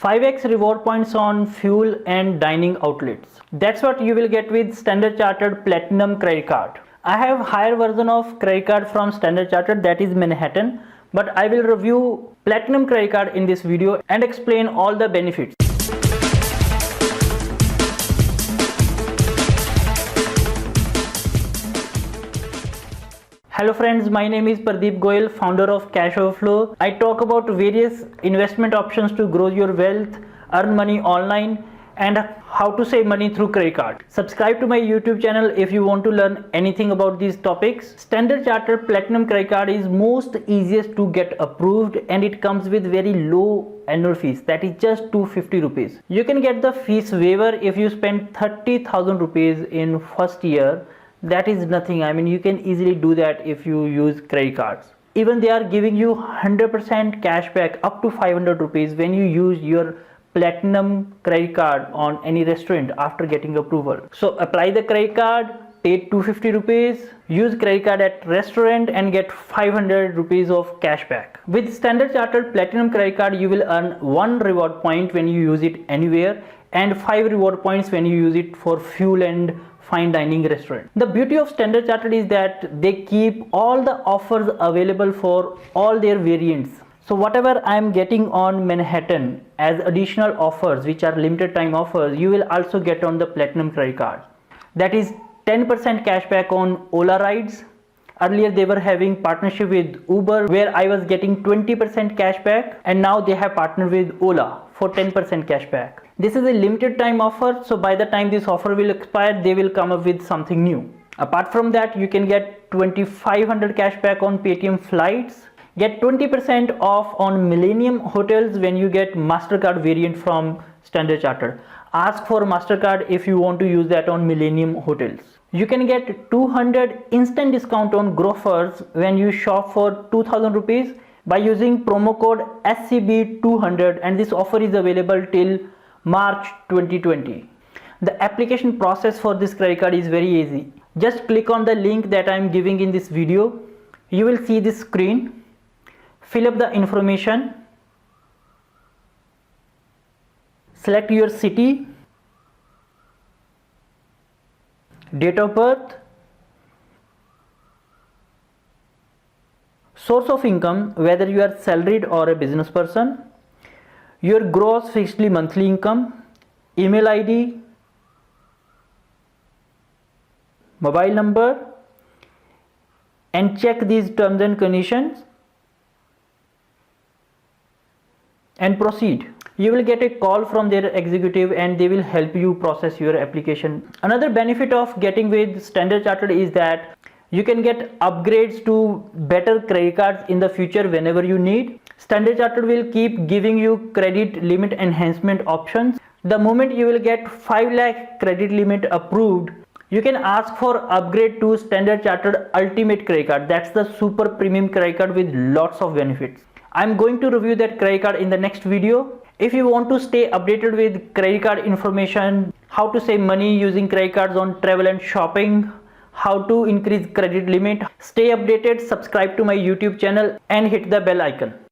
5x reward points on fuel and dining outlets. That's what you will get with Standard Chartered Platinum credit card. I have higher version of credit card from Standard Chartered, that is Manhattan, but I will review Platinum credit card in this video and explain all the benefits. Hello friends, my name is Pardeep Goyal, founder of CashOverflow. I talk about various investment options to grow your wealth, earn money online, and how to save money through credit card. Subscribe to my YouTube channel if you want to learn anything about these topics. Standard Chartered Platinum credit card is most easiest to get approved, and it comes with very low annual fees, that is just 250 rupees. You can get the fees waiver if you spend 30,000 rupees in first year. That is nothing. I mean, you can easily do that if you use credit cards. Even they are giving you 100% cashback up to 500 rupees when you use your Platinum credit card on any restaurant after getting approval. So apply the credit card, pay 250 rupees, use credit card at restaurant and get 500 rupees of cashback. With Standard Chartered Platinum credit card, you will earn 1 reward point when you use it anywhere and 5 reward points when you use it for fuel and fine dining restaurant. The beauty of Standard Chartered is that they keep all the offers available for all their variants. So whatever I am getting on Manhattan as additional offers, which are limited time offers, you will also get on the Platinum credit card. That is 10% cashback on Ola rides. Earlier they were having partnership with Uber where I was getting 20% cashback, and now they have partnered with Ola for 10% cashback. This is a limited time offer, so by the time this offer will expire, they will come up with something new. Apart from that, you can get 2500 cashback on Paytm flights, get 20% off on Millenium Hotels when you get MasterCard variant from Standard Chartered. Ask for MasterCard if you want to use that on Millenium Hotels. You can get 200 instant discount on GROFFERS when you shop for 2000 rupees by using promo code SCB200, and this offer is available till March 2020. The application process for this credit card is very easy. Just click on the link that I am giving in this video. You will see this screen. Fill up the information. Select your city, date of birth, source of income, whether you are salaried or a business person, your gross fixed monthly income, email ID, mobile number, and check these terms and conditions and proceed. You will get a call from their executive and they will help you process your application. Another benefit of getting with Standard Chartered is that you can get upgrades to better credit cards in the future whenever you need. Standard Chartered will keep giving you credit limit enhancement options. The moment you will get 5 lakh credit limit approved, you can ask for upgrade to Standard Chartered Ultimate credit card. That's the super premium credit card with lots of benefits. I'm going to review that credit card in the next video. If you want to stay updated with credit card information, how to save money using credit cards on travel and shopping, how to increase credit limit, stay updated, subscribe to my YouTube channel and hit the bell icon.